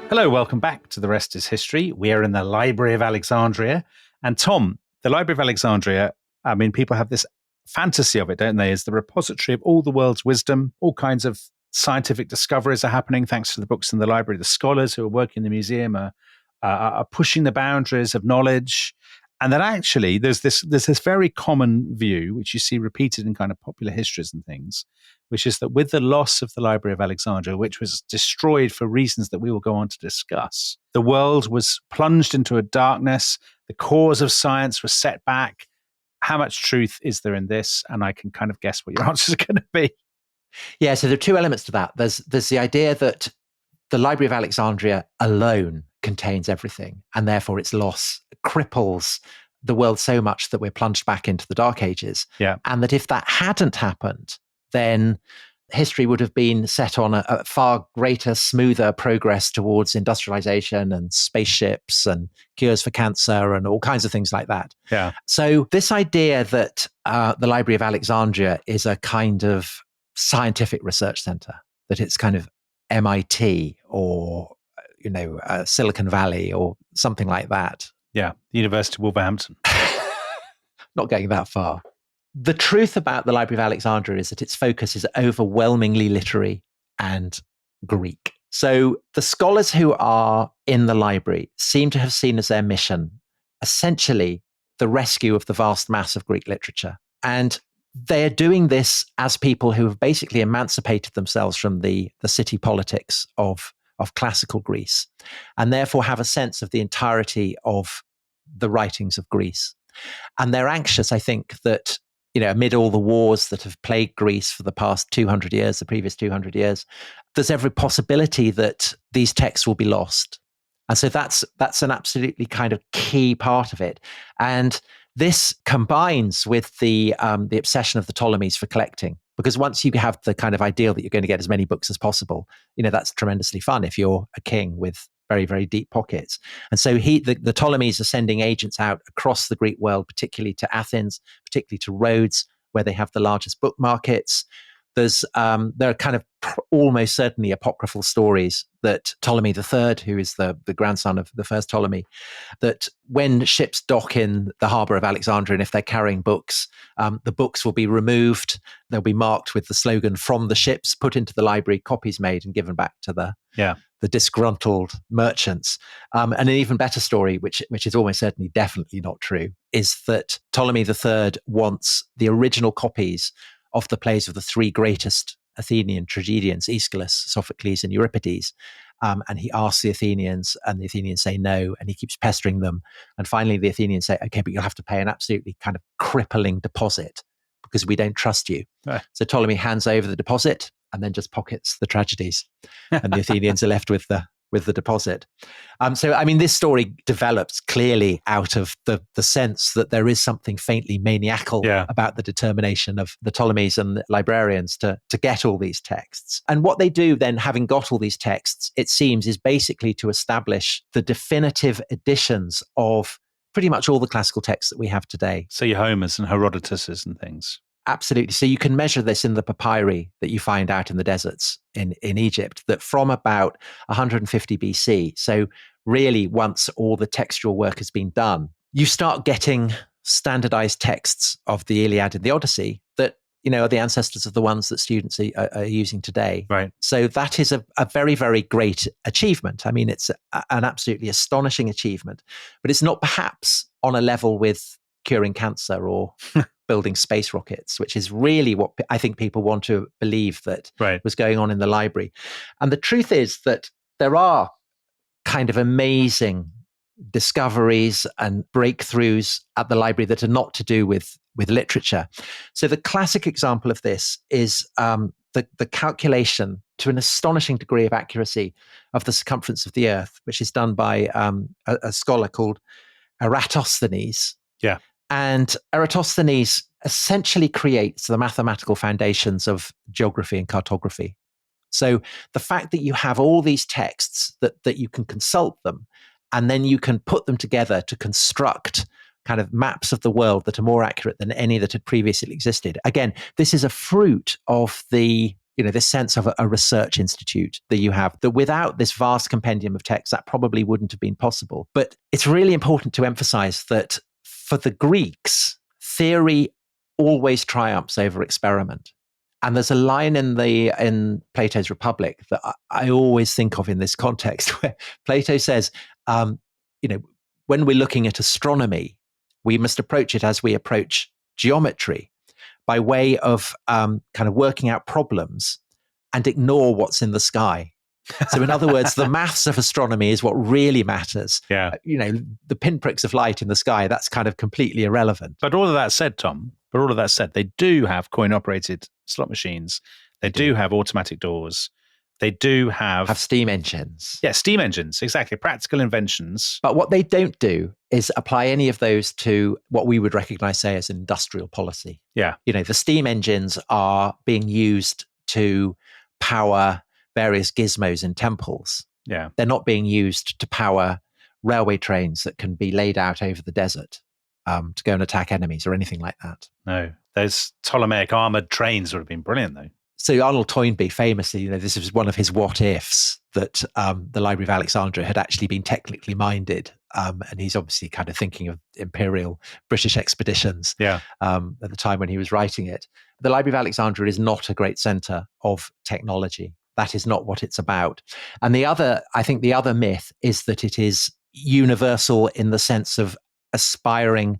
Hello, welcome back to The Rest is History. We are in the Library of Alexandria. And Tom, the Library of Alexandria, I mean, people have this fantasy of it, don't they, as the repository of all the world's wisdom. All kinds of scientific discoveries are happening thanks to the books in the library. The scholars who are working in the museum are pushing the boundaries of knowledge. And that actually there's this very common view, which you see repeated in kind of popular histories and things, which is that with the loss of the Library of Alexandria, which was destroyed for reasons that we will go on to discuss, the world was plunged into a darkness. The cause of science was set back. How much truth is there in this? And I can kind of guess what your answer is going to be. Yeah, so there are two elements to that. There's the idea that the Library of Alexandria alone contains everything, and therefore its loss cripples the world so much that we're plunged back into the Dark Ages. Yeah. And that if that hadn't happened, then history would have been set on a far greater, smoother progress towards industrialization and spaceships and cures for cancer and all kinds of things like that. Yeah. So this idea that the Library of Alexandria is a kind of scientific research center, that it's kind of MIT or, Silicon Valley or something like that. Yeah, the University of Wolverhampton. Not getting that far. The truth about the Library of Alexandria is that its focus is overwhelmingly literary and Greek. So the scholars who are in the library seem to have seen as their mission, essentially, the rescue of the vast mass of Greek literature. And they're doing this as people who have basically emancipated themselves from the city politics of classical Greece, and therefore have a sense of the entirety of the writings of Greece. And they're anxious, I think, that amid all the wars that have plagued Greece for the past 200 years, the previous 200 years, there's every possibility that these texts will be lost. And so that's an absolutely kind of key part of it. And this combines with the obsession of the Ptolemies for collecting, because once you have the kind of ideal that you're going to get as many books as possible, that's tremendously fun if you're a king with very, very deep pockets. And so the Ptolemies are sending agents out across the Greek world, particularly to Athens, particularly to Rhodes, where they have the largest book markets. There are kind of almost certainly apocryphal stories that Ptolemy III, who is the grandson of the first Ptolemy, that when ships dock in the harbour of Alexandria, and if they're carrying books, the books will be removed. They'll be marked with the slogan "from the ships," put into the library, copies made and given back to the disgruntled merchants. And an even better story, which is almost certainly definitely not true, is that Ptolemy III wants the original copies of the plays of the three greatest Athenian tragedians, Aeschylus, Sophocles, and Euripides. And he asks the Athenians, and the Athenians say no, and he keeps pestering them. And finally, the Athenians say, okay, but you'll have to pay an absolutely kind of crippling deposit because we don't trust you. Right. So Ptolemy hands over the deposit and then just pockets the tragedies. And the Athenians are left with the deposit. So, I mean, this story develops clearly out of the sense that there is something faintly maniacal about the determination of the Ptolemies and the librarians to get all these texts. And what they do then, having got all these texts, it seems, is basically to establish the definitive editions of pretty much all the classical texts that we have today. So your Homers and Herodotuses and things. Absolutely. So you can measure this in the papyri that you find out in the deserts in Egypt, that from about 150 BC, so really once all the textual work has been done, you start getting standardized texts of the Iliad and the Odyssey that, are the ancestors of the ones that students are using today. Right. So that is a very, very great achievement. I mean, it's an absolutely astonishing achievement, but it's not perhaps on a level with curing cancer or building space rockets, which is really what I think people want to believe that was going on in the library. And the truth is that there are kind of amazing discoveries and breakthroughs at the library that are not to do with literature. So the classic example of this is the calculation to an astonishing degree of accuracy of the circumference of the Earth, which is done by a scholar called Eratosthenes. Yeah. And Eratosthenes essentially creates the mathematical foundations of geography and cartography. So the fact that you have all these texts that you can consult them, and then you can put them together to construct kind of maps of the world that are more accurate than any that had previously existed. Again, this is a fruit of this sense of a research institute that you have, that without this vast compendium of texts, that probably wouldn't have been possible. But it's really important to emphasize that for the Greeks, theory always triumphs over experiment. And there's a line in Plato's Republic that I always think of in this context, where Plato says, when we're looking at astronomy, we must approach it as we approach geometry, by way of kind of working out problems and ignore what's in the sky. So in other words, the maths of astronomy is what really matters. Yeah. The pinpricks of light in the sky, that's kind of completely irrelevant. But all of that said, Tom, they do have coin-operated slot machines. They do have automatic doors. They do have steam engines. Yeah, steam engines, exactly. Practical inventions. But what they don't do is apply any of those to what we would recognize, say, as industrial policy. Yeah. The steam engines are being used to power various gizmos in temples. Yeah. They're not being used to power railway trains that can be laid out over the desert to go and attack enemies or anything like that. No. Those Ptolemaic armored trains would have been brilliant, though. So Arnold Toynbee famously, this was one of his what ifs, that the Library of Alexandria had actually been technically minded. And he's obviously kind of thinking of imperial British expeditions at the time when he was writing it. The Library of Alexandria is not a great center of technology. That is not what it's about. And the other myth is that it is universal in the sense of aspiring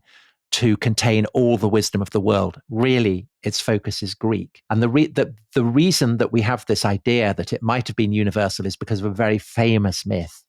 to contain all the wisdom of the world. Really, its focus is Greek. And the reason that we have this idea that it might have been universal is because of a very famous myth,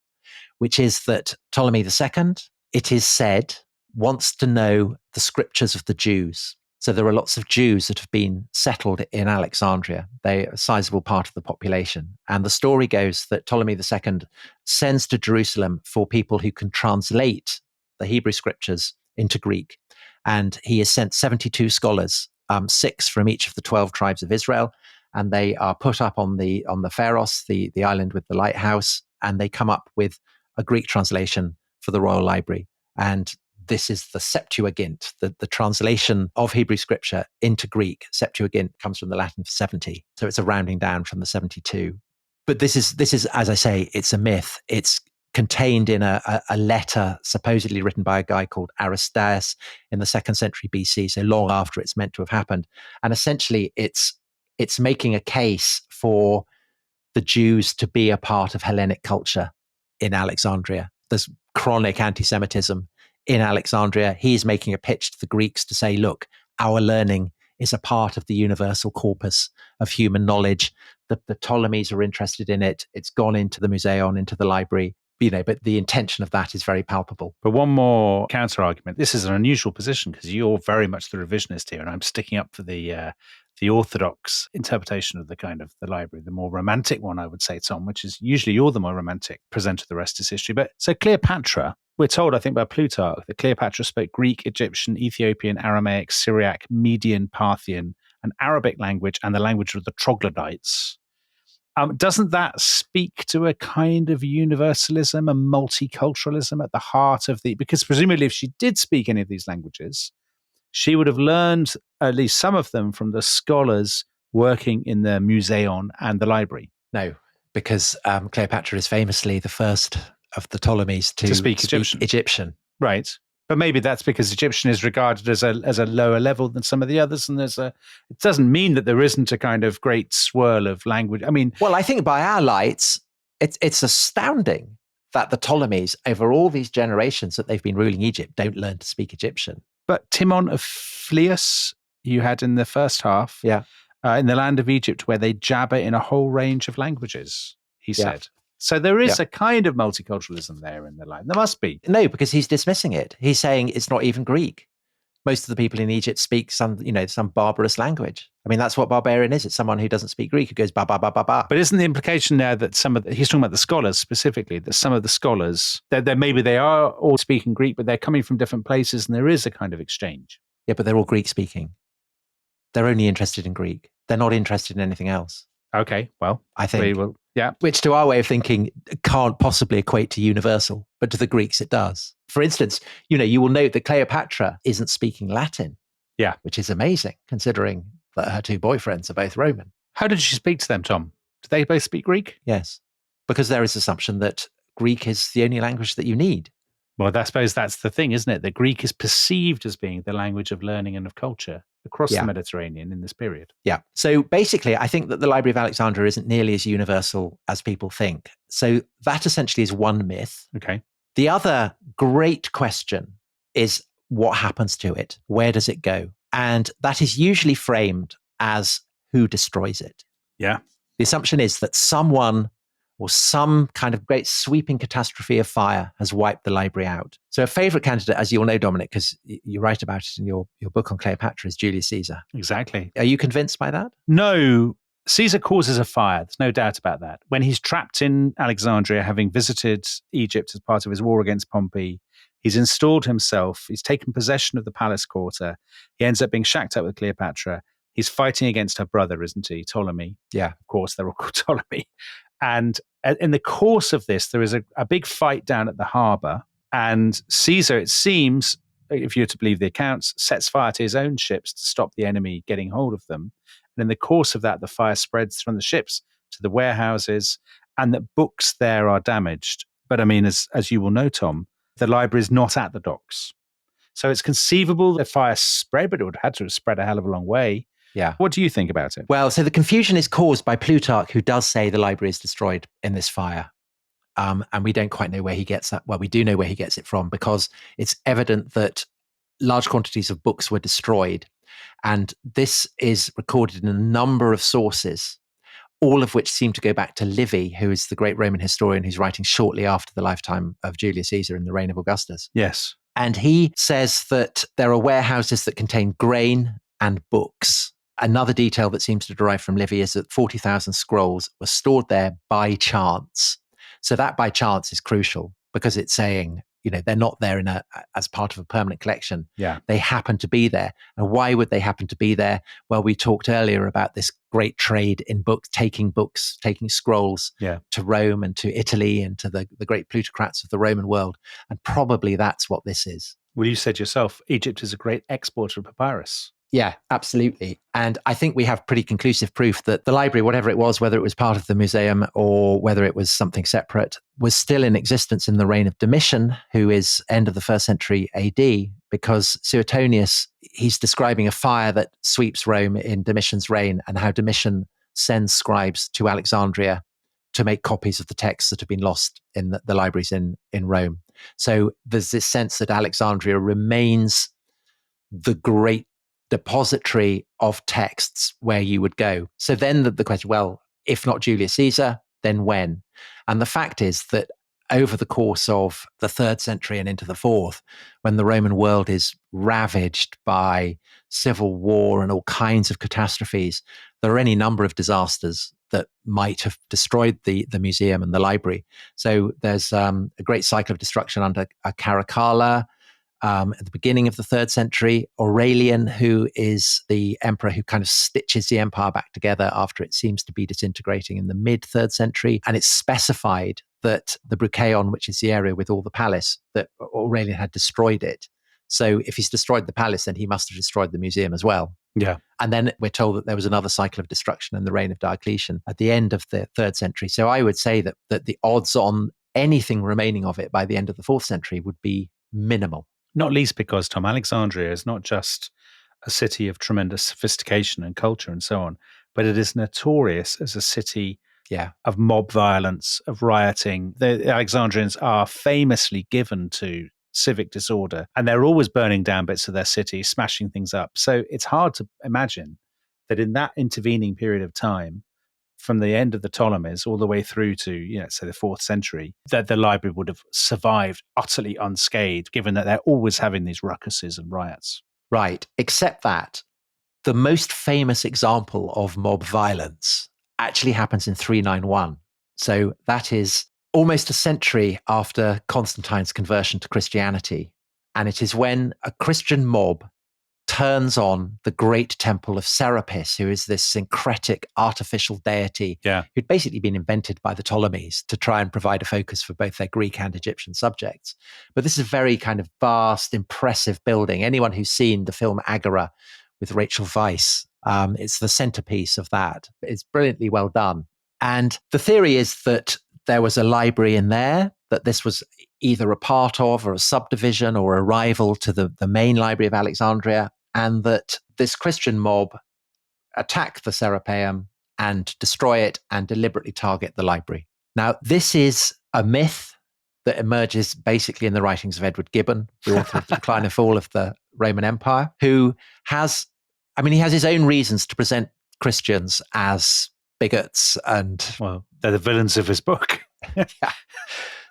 which is that Ptolemy II, it is said, wants to know the scriptures of the Jews. So there are lots of Jews that have been settled in Alexandria. They are a sizable part of the population. And the story goes that Ptolemy II sends to Jerusalem for people who can translate the Hebrew scriptures into Greek. And he has sent 72 scholars, 6 from each of the 12 tribes of Israel. And they are put up on the Pharos, the island with the lighthouse, and they come up with a Greek translation for the Royal Library. And this is the Septuagint, the translation of Hebrew scripture into Greek. Septuagint comes from the Latin for 70. So it's a rounding down from the 72. But this is, as I say, it's a myth. It's contained in a letter supposedly written by a guy called Aristaeus in the 2nd century BC, so long after it's meant to have happened. And essentially it's making a case for the Jews to be a part of Hellenic culture in Alexandria. There's chronic anti-Semitism in Alexandria. He's making a pitch to the Greeks to say, look, our learning is a part of the universal corpus of human knowledge. The Ptolemies are interested in it. It's gone into the Museion, into the library, but the intention of that is very palpable. But one more counter argument. This is an unusual position because you're very much the revisionist here, and I'm sticking up for the orthodox interpretation of the library, the more romantic one, I would say, Tom, which is usually you're the more romantic presenter. The rest is history. But so Cleopatra, we're told, I think, by Plutarch, that Cleopatra spoke Greek, Egyptian, Ethiopian, Aramaic, Syriac, Median, Parthian, an Arabic language, and the language of the troglodytes. Doesn't that speak to a kind of universalism, a multiculturalism at the heart of because presumably if she did speak any of these languages, she would have learned at least some of them from the scholars working in the Museion and the library. No, because Cleopatra is famously the first of the Ptolemies to speak Egyptian. Right. But maybe that's because Egyptian is regarded as a lower level than some of the others. And it doesn't mean that there isn't a kind of great swirl of language. I mean, well, I think by our lights, it's astounding that the Ptolemies, over all these generations that they've been ruling Egypt, don't learn to speak Egyptian. But Timon of Phlius, you had in the first half, in the land of Egypt, where they jabber in a whole range of languages, he said. So there is a kind of multiculturalism there in the line. There must be. No, because he's dismissing it. He's saying it's not even Greek. Most of the people in Egypt speak some barbarous language. I mean, that's what barbarian is. It's someone who doesn't speak Greek, who goes ba ba ba ba ba. But isn't the implication there that he's talking about the scholars specifically, that some of the scholars, that maybe they are all speaking Greek, but they're coming from different places and there is a kind of exchange? Yeah, but they're all Greek speaking. They're only interested in Greek. They're not interested in anything else. Okay, well, I think. Yeah. Which to our way of thinking can't possibly equate to universal, but to the Greeks it does. For instance, you will note that Cleopatra isn't speaking Latin. Yeah. Which is amazing, considering that her 2 boyfriends are both Roman. How did she speak to them, Tom? Do they both speak Greek? Yes, because there is assumption that Greek is the only language that you need. Well, I suppose that's the thing, isn't it? That Greek is perceived as being the language of learning and of culture across the Mediterranean in this period. Yeah. So basically, I think that the Library of Alexandria isn't nearly as universal as people think. So that essentially is one myth. Okay. The other great question is what happens to it? Where does it go? And that is usually framed as who destroys it. Yeah. The assumption is that someone or some kind of great sweeping catastrophe of fire has wiped the library out. So a favorite candidate, as you'll know, Dominic, because you write about it in your book on Cleopatra, is Julius Caesar. Exactly. Are you convinced by that? No. Caesar causes a fire. There's no doubt about that. When he's trapped in Alexandria, having visited Egypt as part of his war against Pompey, he's installed himself. He's taken possession of the palace quarter. He ends up being shacked up with Cleopatra. He's fighting against her brother, isn't he? Ptolemy. Yeah. Of course, they're all called Ptolemy. And in the course of this, there is a big fight down at the harbour. And Caesar, it seems, if you're to believe the accounts, sets fire to his own ships to stop the enemy getting hold of them. And in the course of that, the fire spreads from the ships to the warehouses, and that books there are damaged. But I mean, as you will know, Tom, the library is not at the docks. So it's conceivable that fire spread, but it would have had to have spread a hell of a long way. Yeah. What do you think about it? Well, so the confusion is caused by Plutarch, who does say the library is destroyed in this fire. And we don't quite know where he gets that. Well, we do know where he gets it from, because it's evident that large quantities of books were destroyed. And this is recorded in a number of sources, all of which seem to go back to Livy, who is the great Roman historian who's writing shortly after the lifetime of Julius Caesar in the reign of Augustus. Yes. And he says that there are warehouses that contain grain and books. Another detail that seems to derive from Livy is that 40,000 scrolls were stored there by chance. So that by chance is crucial because it's saying, they're not there as part of a permanent collection. Yeah. They happen to be there. And why would they happen to be there? Well, we talked earlier about this great trade in books, taking scrolls to Rome and to Italy and to the great plutocrats of the Roman world. And probably that's what this is. Well, you said yourself, Egypt is a great exporter of papyrus. Yeah, absolutely. And I think we have pretty conclusive proof that the library, whatever it was, whether it was part of the museum or whether it was something separate, was still in existence in the reign of Domitian, who is end of the 1st century AD, because Suetonius, he's describing a fire that sweeps Rome in Domitian's reign and how Domitian sends scribes to Alexandria to make copies of the texts that have been lost in the libraries in Rome. So there's this sense that Alexandria remains the great depository of texts where you would go. So then the question, well, if not Julius Caesar, then when? And the fact is that over the course of the 3rd century and into the 4th, when the Roman world is ravaged by civil war and all kinds of catastrophes, there are any number of disasters that might have destroyed the museum and the library. So there's a great cycle of destruction under Caracalla, at the beginning of the 3rd century. Aurelian, who is the emperor who kind of stitches the empire back together after it seems to be disintegrating in the mid-3rd century. And it's specified that the Brucheion, which is the area with all the palace, that Aurelian had destroyed it. So if he's destroyed the palace, then he must have destroyed the museum as well. Yeah. And then we're told that there was another cycle of destruction in the reign of Diocletian at the end of the 3rd century. So I would say that the odds on anything remaining of it by the end of the 4th century would be minimal. Not least because, Tom, Alexandria is not just a city of tremendous sophistication and culture and so on, but it is notorious as a city of mob violence, of rioting. The Alexandrians are famously given to civic disorder, and they're always burning down bits of their city, smashing things up. So it's hard to imagine that in that intervening period of time, from the end of the Ptolemies all the way through to, say the 4th century, that the library would have survived utterly unscathed, given that they're always having these ruckuses and riots. Right. Except that the most famous example of mob violence actually happens in 391. So that is almost a century after Constantine's conversion to Christianity. And it is when a Christian mob turns on the great temple of Serapis, who is this syncretic artificial deity who'd basically been invented by the Ptolemies to try and provide a focus for both their Greek and Egyptian subjects. But this is a very kind of vast, impressive building. Anyone who's seen the film Agora with Rachel Weisz, it's the centerpiece of that. It's brilliantly well done. And the theory is that there was a library in there, that this was either a part of or a subdivision or a rival to the main Library of Alexandria, and that this Christian mob attack the Serapeum and destroy it and deliberately target the library. Now, this is a myth that emerges basically in the writings of Edward Gibbon, the author of The Decline and Fall of the Roman Empire, who has his own reasons to present Christians as bigots and... Well, they're the villains of his book. Yeah.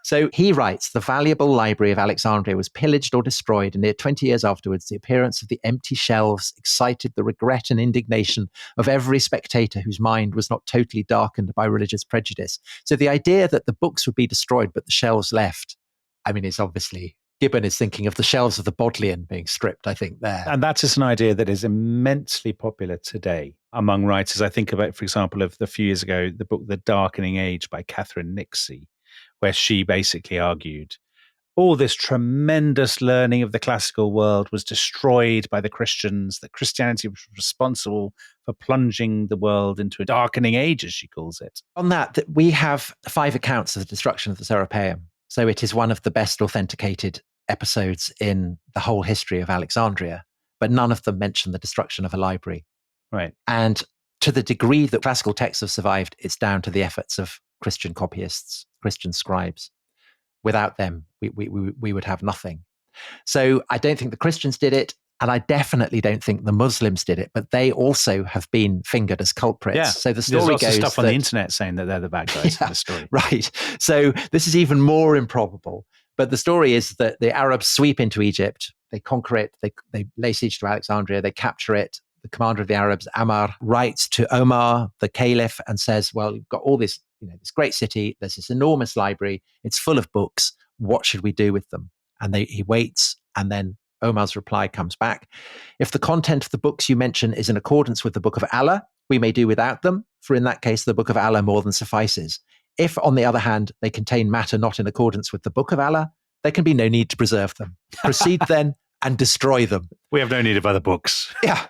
So he writes, the valuable library of Alexandria was pillaged or destroyed, and near 20 years afterwards, the appearance of the empty shelves excited the regret and indignation of every spectator whose mind was not totally darkened by religious prejudice. So the idea that the books would be destroyed, but the shelves left, is obviously... Gibbon is thinking of the shelves of the Bodleian being stripped, I think, there. And that is an idea that is immensely popular today among writers. I think about, for example, of the few years ago, the book The Darkening Age by Catherine Nixey, where she basically argued all this tremendous learning of the classical world was destroyed by the Christians, that Christianity was responsible for plunging the world into a darkening age, as she calls it. On that we have 5 accounts of the destruction of the Serapeum. So it is one of the best authenticated episodes in the whole history of Alexandria, but none of them mention the destruction of a library. Right. And to the degree that classical texts have survived, it's down to the efforts of Christian copyists, Christian scribes. Without them, we would have nothing. So I don't think the Christians did it, and I definitely don't think the Muslims did it, but they also have been fingered as culprits. Yeah. So the story There's lots goes of stuff on the internet saying that they're the bad guys in the story. Right. So this is even more improbable. But the story is that the Arabs sweep into Egypt, they conquer it, they lay siege to Alexandria, they capture it. the commander of the Arabs, Ammar, writes to Omar, the caliph, and says, well, you've got all this, this great city. There's this enormous library. It's full of books. What should we do with them? And he waits, and then Omar's reply comes back. If the content of the books you mention is in accordance with the book of Allah, we may do without them, for in that case, the book of Allah more than suffices. If, on the other hand, they contain matter not in accordance with the book of Allah, there can be no need to preserve them. Proceed then and destroy them. We have no need of other books. Yeah.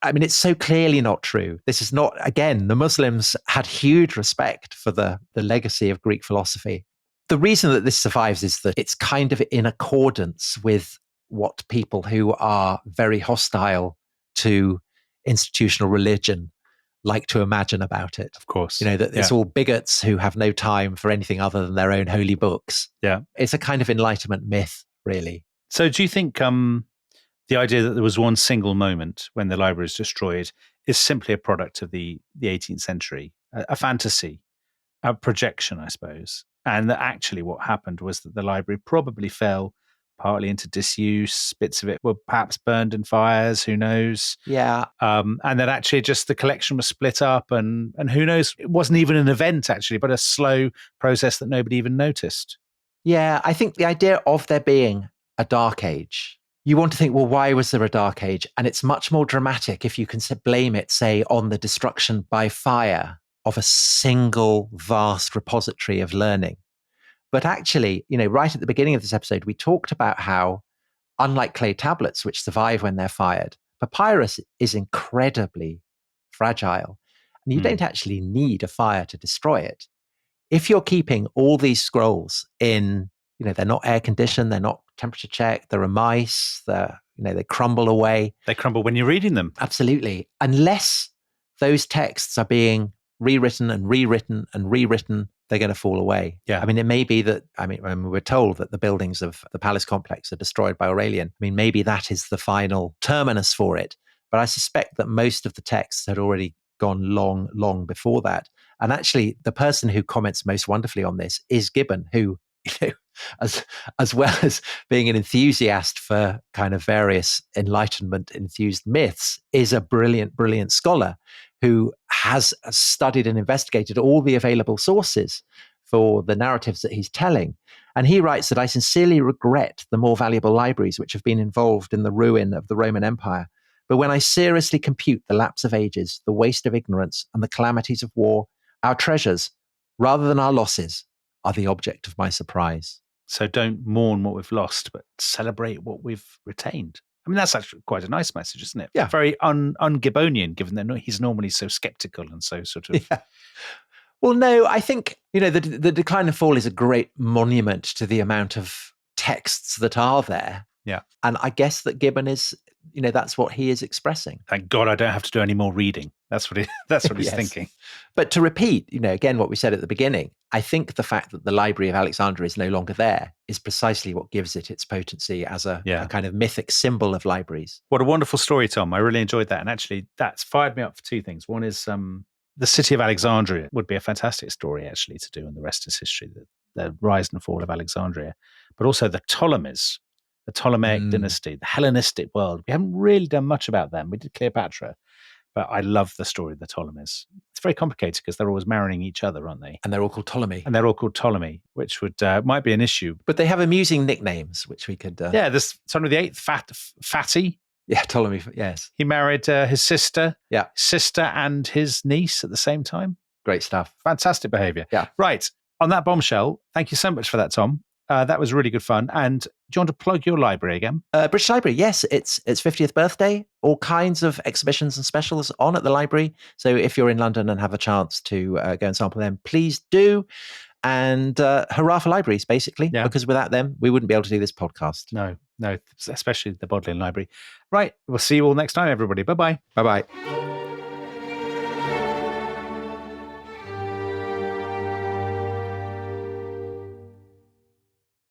I mean, it's so clearly not true. This is not, again, the Muslims had huge respect for the legacy of Greek philosophy. The reason that this survives is that it's kind of in accordance with what people who are very hostile to institutional religion like to imagine about it. Of course. That it's all bigots who have no time for anything other than their own holy books. Yeah. It's a kind of Enlightenment myth, really. So do you think the idea that there was one single moment when the library is destroyed is simply a product of the 18th century, a fantasy, a projection, I suppose, and that actually what happened was that the library probably fell partly into disuse, bits of it were perhaps burned in fires, who knows? Yeah. And that actually just the collection was split up and who knows, it wasn't even an event actually, but a slow process that nobody even noticed. Yeah, I think the idea of there being a dark age, you want to think, well, why was there a dark age? And it's much more dramatic if you can blame it, say, on the destruction by fire of a single vast repository of learning. But actually, right at the beginning of this episode, we talked about how, unlike clay tablets, which survive when they're fired, papyrus is incredibly fragile. And you don't actually need a fire to destroy it. If you're keeping all these scrolls in, they're not air conditioned, they're not temperature checked, there are mice, they crumble away. They crumble when you're reading them. Absolutely. Unless those texts are being rewritten and rewritten and rewritten, they're going to fall away. Yeah. I mean, it may be that, we're told that the buildings of the palace complex are destroyed by Aurelian. I mean, maybe that is the final terminus for it. But I suspect that most of the texts had already gone long, long before that. And actually, the person who comments most wonderfully on this is Gibbon, who, as well as being an enthusiast for kind of various Enlightenment-enthused myths, is a brilliant, brilliant scholar who has studied and investigated all the available sources for the narratives that he's telling. And he writes that I sincerely regret the more valuable libraries which have been involved in the ruin of the Roman Empire. But when I seriously compute the lapse of ages, the waste of ignorance, and the calamities of war, our treasures, rather than our losses, are the object of my surprise. So don't mourn what we've lost, but celebrate what we've retained. I mean, that's actually quite a nice message, isn't it? Yeah. Very un-Gibbonian, given that he's normally so skeptical and so sort of... Yeah. Well, no, I think, the Decline and Fall is a great monument to the amount of texts that are there. Yeah. And I guess that Gibbon is, that's what he is expressing. Thank God I don't have to do any more reading. That's what he's Yes. thinking. But to repeat, again, what we said at the beginning, I think the fact that the Library of Alexandria is no longer there is precisely what gives it its potency as a kind of mythic symbol of libraries. What a wonderful story, Tom. I really enjoyed that. And actually, that's fired me up for two things. One is the city of Alexandria would be a fantastic story, actually, to do, and the rest is history, the rise and fall of Alexandria. But also the Ptolemies, the Ptolemaic dynasty, the Hellenistic world. We haven't really done much about them. We did Cleopatra. But I love the story of the Ptolemies. It's very complicated because they're always marrying each other, aren't they? And they're all called Ptolemy. Which would might be an issue. But they have amusing nicknames, which we could... there's Ptolemy VIII, Fatty. Yeah, Ptolemy, yes. He married his sister. Yeah. Sister and his niece at the same time. Great stuff. Fantastic behavior. Yeah. Right. On that bombshell, thank you so much for that, Tom. That was really good fun. And do you want to plug your library again? British Library, yes. It's 50th birthday. All kinds of exhibitions and specials on at the library. So if you're in London and have a chance to go and sample them, please do. And hurrah for libraries, basically. Yeah. Because without them, we wouldn't be able to do this podcast. No, especially the Bodleian Library. Right. We'll see you all next time, everybody. Bye-bye. Bye-bye.